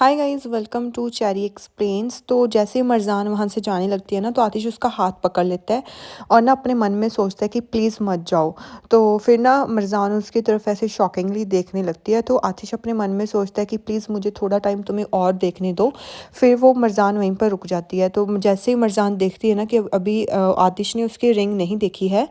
Hi guys, welcome to Cherry Explains. तो जैसे ही मरजान वहाँ से जाने लगती है ना, तो आतिश उसका हाथ पकड़ लेता है और ना अपने मन में सोचता है कि प्लीज़ मत जाओ। तो फिर ना मरजान उसकी तरफ ऐसे शॉकिंगली देखने लगती है, तो आतिश अपने मन में सोचता है कि प्लीज़ मुझे थोड़ा टाइम तुम्हें और देखने दो। फिर वो मरजान वहीं पर रुक जाती है। तो जैसे ही मरजान देखती है ना कि अभी आतिश ने उसकी रिंग नहीं देखी है,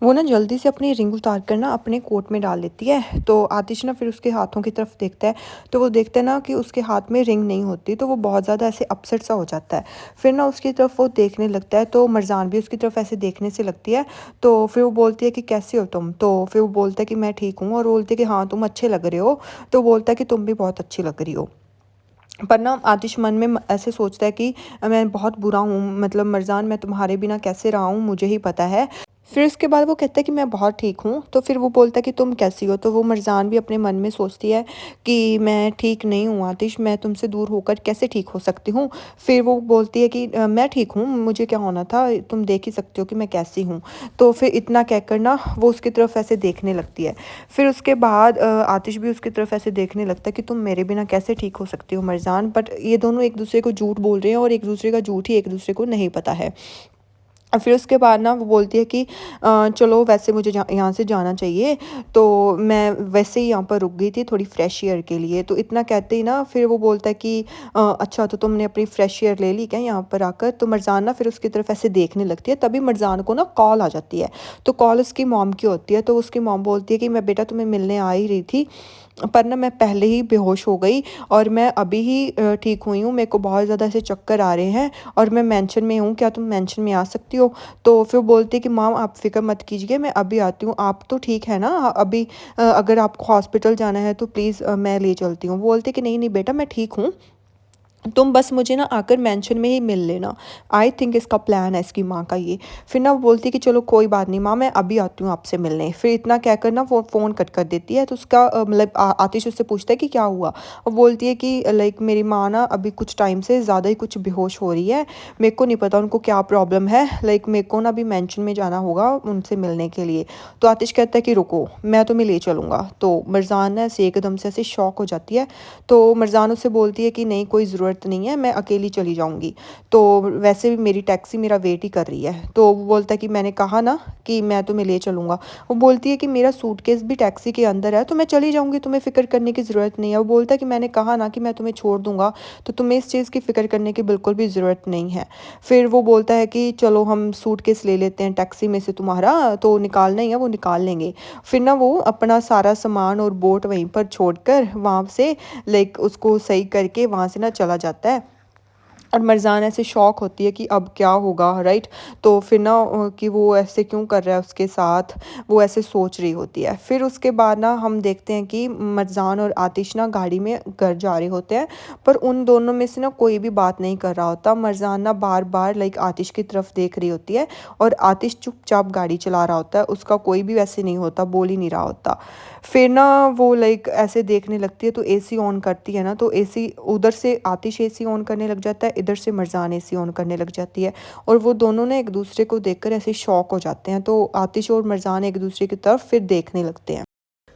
वो ना जल्दी से अपनी रिंग उतार कर ना अपने कोट में डाल लेती है। तो आतिश ना फिर उसके हाथों की तरफ देखता है, तो वो देखता है ना कि उसके हाथ में रिंग नहीं होती, तो वो बहुत ज़्यादा ऐसे अपसेट सा हो जाता है। फिर ना उसकी तरफ वो देखने लगता है, तो मरजान भी उसकी तरफ ऐसे देखने से लगती है। तो फिर वो बोलती है कि कैसे हो तुम? तो फिर वो बोलता है कि मैं ठीक हूँ, और वो बोलती है कि हाँ तुम अच्छे लग रहे हो। तो बोलता है कि तुम भी बहुत अच्छी लग रही हो। पर ना आतिश मन में ऐसे सोचता है कि मैं बहुत बुरा हूँ, मतलब मरजान मैं तुम्हारे बिना कैसे रहा हूँ मुझे ही पता है। फिर उसके बाद वो कहता है कि मैं बहुत ठीक हूँ। तो फिर वो बोलता है कि तुम कैसी हो? तो वो मरजान भी अपने मन में सोचती है कि मैं ठीक नहीं हूँ आतिश, मैं तुमसे दूर होकर कैसे ठीक हो सकती हूँ। फिर वो बोलती है कि मैं ठीक हूँ, मुझे क्या होना था, तुम देख ही सकते हो कि मैं कैसी हूँ। तो फिर इतना कहकर ना वो उसकी तरफ ऐसे देखने लगती है। फिर उसके बाद आतिश भी उसकी तरफ ऐसे देखने लगता है कि तुम मेरे बिना कैसे ठीक हो सकती हो मरजान। बट ये दोनों एक दूसरे को झूठ बोल रहे हैं, और एक दूसरे का झूठ ही एक दूसरे को नहीं पता है। फिर उसके बाद ना वो बोलती है कि चलो वैसे मुझे यहाँ से जाना चाहिए, तो मैं वैसे ही यहाँ पर रुक गई थी थोड़ी फ्रेश एयर के लिए। तो इतना कहते ही ना फिर वो बोलता है कि अच्छा तो तुमने अपनी फ्रेश एयर ले ली क्या यहाँ पर आकर? तो मरजान ना फिर उसकी तरफ ऐसे देखने लगती है। तभी मरजान को ना कॉल आ जाती है। तो कॉल उसकी मॉम की होती है। तो उसकी मॉम बोलती है कि मैं बेटा तुम्हें मिलने आ ही रही थी, पर ना मैं पहले ही बेहोश हो गई, और मैं अभी ही ठीक हुई हूँ। मेरे को बहुत ज़्यादा ऐसे चक्कर आ रहे हैं, और मैं मेंशन में हूँ, क्या तुम मेंशन में आ सकती हो? तो फिर बोलती है कि माम आप फ़िक्र मत कीजिए, मैं अभी आती हूँ। आप तो ठीक है ना अभी? अगर आपको हॉस्पिटल जाना है तो प्लीज़ मैं ले चलती हूँ। वो बोलती है कि नहीं नहीं बेटा मैं ठीक हूँ, तुम बस मुझे ना आकर मेंशन में ही मिल लेना। आई थिंक इसका प्लान है इसकी माँ का ये। फिर ना वो बोलती है कि चलो कोई बात नहीं माँ, मैं अभी आती हूँ आपसे मिलने। फिर इतना कहकर ना वो फ़ोन कट कर देती है। तो उसका मतलब आतिश उससे पूछता है कि क्या हुआ? वो बोलती है कि लाइक मेरी माँ ना अभी कुछ टाइम से ज़्यादा ही कुछ बेहोश हो रही है, मेरे को नहीं पता उनको क्या प्रॉब्लम है, लाइक मेरे को ना अभी मेंशन में जाना होगा उनसे मिलने के लिए। तो आतिश कहता है कि रुको मैं तुम्हें ले चलूँगा। तो मरजान ना ऐसे एकदम से ऐसे शॉक हो जाती है। तो मरजान उससे बोलती है कि नहीं कोई ज़रूरत नहीं है, मैं अकेली चली जाऊँगी। तो वैसे भी मेरी टैक्सी मेरा वेट ही कर रही है। तो वो बोलता है कि मैंने कहा ना कि मैं तुम्हें ले चलूँगा। वो बोलती है कि मेरा सूटकेस भी टैक्सी के अंदर है, तो मैं चली जाऊँगी, तुम्हें फ़िक्र करने की ज़रूरत नहीं है। वो बोलता है कि मैंने कहा ना कि मैं तुम्हें छोड़ दूँगा, तो तुम्हें इस चीज़ की फ़िक्र करने की बिल्कुल भी ज़रूरत नहीं है। फिर वो बोलता है कि चलो हम सूटकेस ले लेते हैं टैक्सी में से तुम्हारा, तो निकालना ही है वो निकाल लेंगे। फिर ना वो अपना सारा सामान और बोट वहीं पर छोड़कर वहाँ से लाइक उसको सही करके वहाँ से ना चला जाता है। और मरजान ऐसे शॉक होती है कि अब क्या होगा, राइट? तो फिर ना कि वो ऐसे क्यों कर रहा है उसके साथ, वो ऐसे सोच रही होती है। फिर उसके बाद ना हम देखते हैं कि मरजान और आतिश ना गाड़ी में घर जा रहे होते हैं, पर उन दोनों में से ना कोई भी बात नहीं कर रहा होता। मरजान ना बार बार लाइक आतिश की तरफ देख रही होती है, और आतिश चुपचाप गाड़ी चला रहा होता है, उसका कोई भी वैसे नहीं होता, बोल ही नहीं रहा होता। फिर ना वो लाइक ऐसे देखने लगती है, तो एसी ऑन करती है ना, तो एसी उधर से आतिश एसी ऑन करने लग जाता है, इधर से मरजान एसी ऑन करने लग जाती है। और वो दोनों ने एक दूसरे को देखकर ऐसे शॉक हो जाते हैं। तो आतिश और मरजान एक दूसरे की तरफ फिर देखने लगते हैं।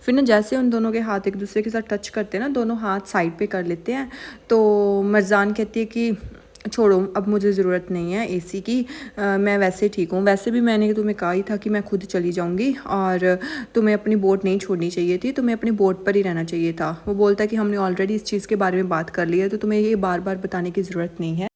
फिर ना जैसे उन दोनों के हाथ एक दूसरे के साथ टच करते हैं ना, दोनों हाथ साइड पे कर लेते हैं। तो मरजान कहती है कि छोड़ो अब मुझे ज़रूरत नहीं है एसी की, मैं वैसे ठीक हूँ। वैसे भी मैंने तुम्हें कहा ही था कि मैं खुद चली जाऊँगी, और तुम्हें अपनी बोट नहीं छोड़नी चाहिए थी, तुम्हें अपनी बोट पर ही रहना चाहिए था। वो बोलता है कि हमने ऑलरेडी इस चीज़ के बारे में बात कर ली है, तो तुम्हें ये बार बार बताने की ज़रूरत नहीं है,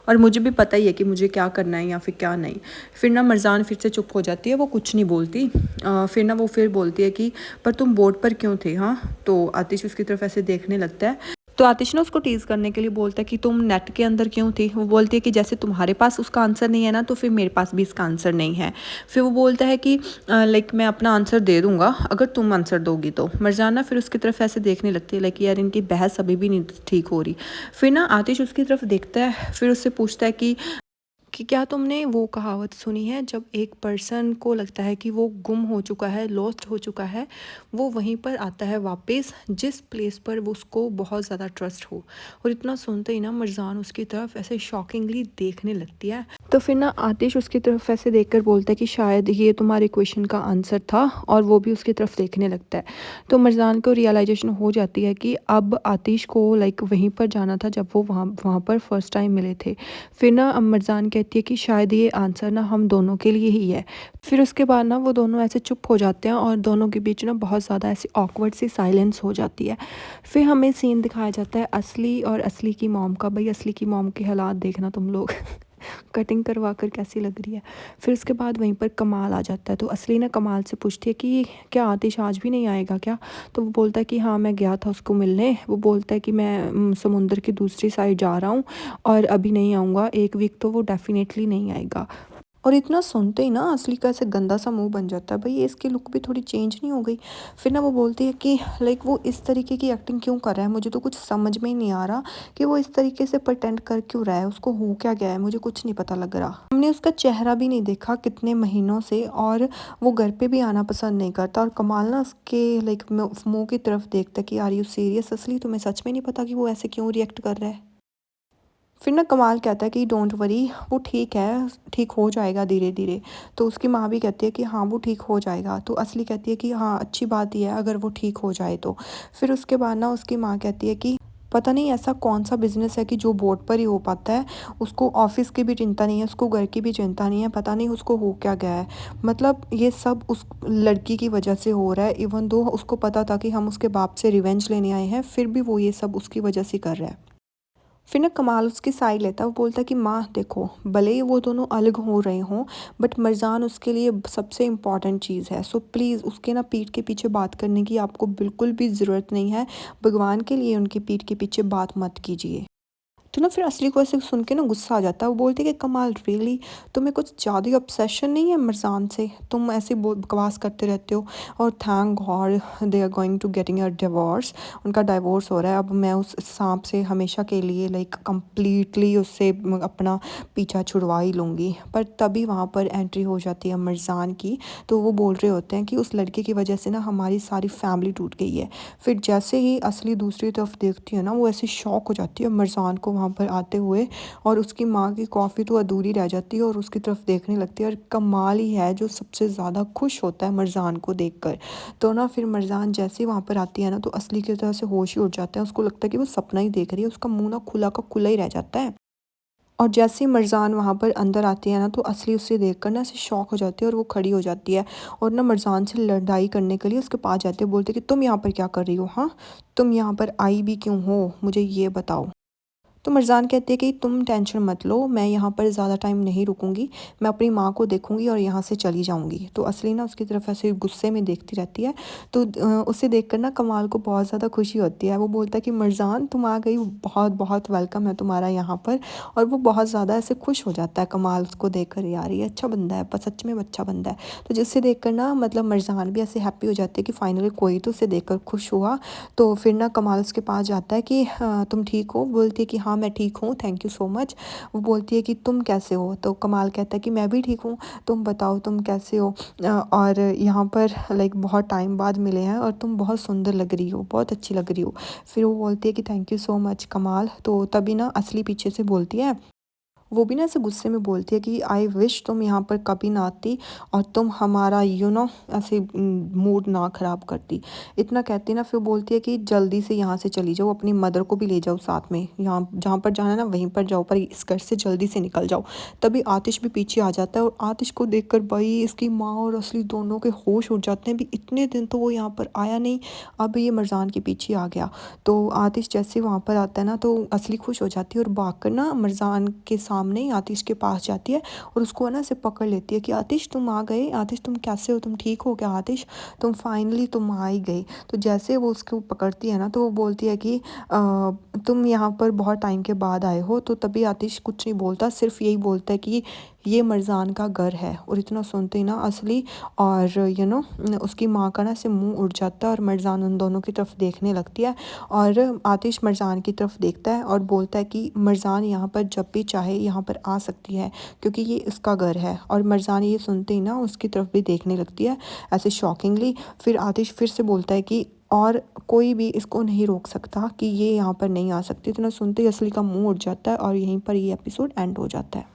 और मुझे भी पता ही है कि मुझे क्या करना है या फिर क्या नहीं। फिर ना मरजान फिर से चुप हो जाती है, वो कुछ नहीं बोलती। फिर ना वो फिर बोलती है कि पर तुम बोट पर क्यों थे? हाँ। तो आतिश उसकी तरफ ऐसे देखने लगता है। तो आतिश ना उसको टीज़ करने के लिए बोलता है कि तुम नेट के अंदर क्यों थी? वो बोलती है कि जैसे तुम्हारे पास उसका आंसर नहीं है ना, तो फिर मेरे पास भी इसका आंसर नहीं है। फिर वो बोलता है कि लाइक मैं अपना आंसर दे दूंगा अगर तुम आंसर दोगी तो। मरजाना फिर उसकी तरफ ऐसे देखने लगती है लाइक यार इनकी बहस अभी भी नहीं ठीक हो रही। फिर ना आतिश उसकी तरफ देखता है, फिर उससे पूछता है कि कि क्या तुमने वो कहावत सुनी है, जब एक पर्सन को लगता है कि वो गुम हो चुका है, लॉस्ट हो चुका है, वो वहीं पर आता है वापस जिस प्लेस पर वो उसको बहुत ज़्यादा ट्रस्ट हो। और इतना सुनते ही ना मरजान उसकी तरफ ऐसे शॉकिंगली देखने लगती है। तो फिर ना आतिश उसकी तरफ ऐसे देखकर बोलता है कि शायद ये तुम्हारे क्वेश्चन का आंसर था, और वो भी उसकी तरफ देखने लगता है। तो मरजान को रियलाइजेशन हो जाती है कि अब आतिश को लाइक वहीं पर जाना था जब वो वहाँ वहाँ पर फर्स्ट टाइम मिले थे। फिर ना मरजान कहती है कि शायद ये आंसर ना हम दोनों के लिए ही है। फिर उसके बाद ना वो दोनों ऐसे चुप हो जाते हैं और दोनों के बीच ना बहुत ज़्यादा ऐसी ऑकवर्ड सी साइलेंस हो जाती है। फिर हमें सीन दिखाया जाता है असली और असली की मॉम का। भाई असली की मॉम के हालात देखना तुम लोग कटिंग करवा कर कैसी लग रही है। फिर उसके बाद वहीं पर कमाल आ जाता है। तो असली ना कमाल से पूछती है कि क्या आतिश आज भी नहीं आएगा क्या? तो वो बोलता है कि हाँ मैं गया था उसको मिलने। वो बोलता है कि मैं समुंदर की दूसरी साइड जा रहा हूँ और अभी नहीं आऊँगा, 1 वीक तो वो डेफिनेटली नहीं आएगा। और इतना सुनते ही ना असली का ऐसे गंदा सा मुंह बन जाता है। भाई ये इसकी लुक भी थोड़ी चेंज नहीं हो गई? फिर ना वो बोलती है कि लाइक वो इस तरीके की एक्टिंग क्यों कर रहा है, मुझे तो कुछ समझ में ही नहीं आ रहा कि वो इस तरीके से प्रिटेंड कर क्यों रहा है, उसको हो क्या गया है, मुझे कुछ नहीं पता लग रहा। हमने उसका चेहरा भी नहीं देखा कितने महीनों से, और वो घर पे भी आना पसंद नहीं करता। और कमाल ना उसके लाइक मुंह की तरफ देखता है कि आर यू सीरियस असली, तुम्हें सच में नहीं पता कि वो ऐसे क्यों रिएक्ट कर रहा है? फिर ना कमाल कहता है कि डोंट वरी, वो ठीक है, ठीक हो जाएगा धीरे धीरे। तो उसकी माँ भी कहती है कि हाँ वो ठीक हो जाएगा। तो असली कहती है कि हाँ अच्छी बात ही है अगर वो ठीक हो जाए तो। फिर उसके बाद ना उसकी माँ कहती है कि पता नहीं ऐसा कौन सा बिजनेस है कि जो बोर्ड पर ही हो पाता है, उसको ऑफिस की भी चिंता नहीं है, उसको घर की भी चिंता नहीं है, पता नहीं उसको हो क्या गया है। मतलब ये सब उस लड़की की वजह से हो रहा है। इवन दो उसको पता था कि हम उसके बाप से रिवेंज लेने आए हैं, फिर भी वो ये सब उसकी वजह से कर रहा है। फिर ना कमाल उसकी साइड लेता है। वो बोलता है कि माँ देखो, भले ही वो दोनों अलग हो रहे हों, बट मरजान उसके लिए सबसे इम्पॉर्टेंट चीज़ है। सो प्लीज़ उसके ना पीठ के पीछे बात करने की आपको बिल्कुल भी ज़रूरत नहीं है। भगवान के लिए उनकी पीठ के पीछे बात मत कीजिए। तो ना फिर असली को ऐसे सुन के ना गुस्सा आ जाता है। वो बोलती है कि कमाल रियली, तुम्हें कुछ ज़्यादा ही ऑब्सेशन नहीं है मरजान से? तुम ऐसे बकवास करते रहते हो। और thank God they are going to getting a divorce, उनका डाइवोर्स हो रहा है। अब मैं उस सांप से हमेशा के लिए लाइक कंप्लीटली उससे अपना पीछा छुड़वा ही लूँगी। पर तभी वहाँ पर एंट्री हो जाती है मरजान की। तो वो बोल रहे होते हैं कि उस लड़के की वजह से ना हमारी सारी फैमिली टूट गई है। फिर जैसे ही असली दूसरी तरफ देखती है ना, वो ऐसे शॉक हो जाती है मरजान को वहाँ पर आते हुए। और उसकी माँ की कॉफ़ी तो अधूरी रह जाती है और उसकी तरफ देखने लगती है। और कमाल ही है, जो सबसे ज़्यादा खुश होता है मरजान को देखकर। तो ना फिर मरजान जैसे ही वहाँ पर आती है ना, तो असली की तरह से होश ही उड़ जाता है। उसको लगता है कि वो सपना ही देख रही है। उसका मुंह ना खुला का खुला ही रह जाता है। और जैसे ही मरजान वहाँ पर अंदर आती है ना, तो असली उसे देखकर ना ऐसे शॉक हो जाती है और वो खड़ी हो जाती है। और ना मरजान से लड़ाई करने के लिए उसके पास जाती है। बोलती है कि तुम यहाँ पर क्या कर रही हो? हाँ, तुम यहाँ पर आई भी क्यों हो, मुझे ये बताओ। तो मरजान कहती है कि तुम टेंशन मत लो, मैं यहाँ पर ज़्यादा टाइम नहीं रुकूंगी, मैं अपनी माँ को देखूंगी और यहाँ से चली जाऊंगी। तो असली ना उसकी तरफ ऐसे गुस्से में देखती रहती है। तो उसे देखकर ना कमाल को बहुत ज़्यादा खुशी होती है। वो बोलता है कि मरजान तुम आ गई, बहुत बहुत वेलकम है तुम्हारा यहाँ पर। और वो बहुत ज़्यादा ऐसे खुश हो जाता है कमाल उसको देखकर, यार ये अच्छा बंदा है, पर सच में अच्छा बंदा है। तो जिससे देखकर ना मतलब मरजान भी ऐसे हैप्पी हो जाते हैं कि फाइनली कोई तो उसे देखकर खुश हुआ। तो फिर ना कमाल उसके पास जाता है कि तुम ठीक हो? बोलती है कि हाँ मैं ठीक हूँ, थैंक यू सो मच। वो बोलती है कि तुम कैसे हो? तो कमाल कहता है कि मैं भी ठीक हूँ, तुम बताओ तुम कैसे हो? और यहाँ पर लाइक बहुत टाइम बाद मिले हैं और तुम बहुत सुंदर लग रही हो, बहुत अच्छी लग रही हो। फिर वो बोलती है कि थैंक यू सो मच कमाल। तो तभी ना असली पीछे से बोलती है, वो भी ना ऐसे गुस्से में बोलती है कि आई विश तुम यहाँ पर कभी ना आती और तुम हमारा ऐसे मूड ना ख़राब करती। इतना कहती ना, फिर बोलती है कि जल्दी से यहाँ से चली जाओ, अपनी मदर को भी ले जाओ साथ में, यहाँ जहाँ पर जाना है ना वहीं पर जाओ, पर इस घर से जल्दी से निकल जाओ। तभी आतिश भी पीछे आ जाता है और आतिश को देखकर भाई इसकी माँ और असली दोनों के होश उड़ जाते हैं। भी इतने दिन तो वो यहाँ पर आया नहीं, अब ये मरजान के पीछे आ गया। तो आतिश जैसे वहाँ पर आता है ना, तो असली खुश हो जाती है और भागकर ना मरजान के सामने ही आतिश के पास जाती है और उसको ना ऐसे पकड़ लेती है कि आतिश तुम आ गए, आतिश तुम कैसे हो, तुम ठीक हो क्या आतिश, तुम फाइनली तुम आ ही गई। तो जैसे वो उसको पकड़ती है ना, तो वो बोलती है कि तुम यहाँ पर बहुत टाइम के बाद आए हो। तो तभी आतिश कुछ नहीं बोलता, सिर्फ यही बोलता है कि ये मरजान का घर है। और इतना सुनते ही ना असली और उसकी माँ का ना से मुँह उठ जाता है और मरजान उन दोनों की तरफ देखने लगती है और आतिश मरजान की तरफ देखता है और बोलता है कि मरजान यहाँ पर जब भी चाहे यहाँ पर आ सकती है क्योंकि ये इसका घर है। और मरजान ये सुनते ही ना उसकी तरफ भी देखने लगती है ऐसे शॉकिंगली। फिर आतिश फिर से बोलता है कि और कोई भी इसको नहीं रोक सकता कि ये यहाँ पर नहीं आ सकती। इतना सुनते ही असली का मुँह उठ जाता है और यहीं पर ये एपिसोड एंड हो जाता है।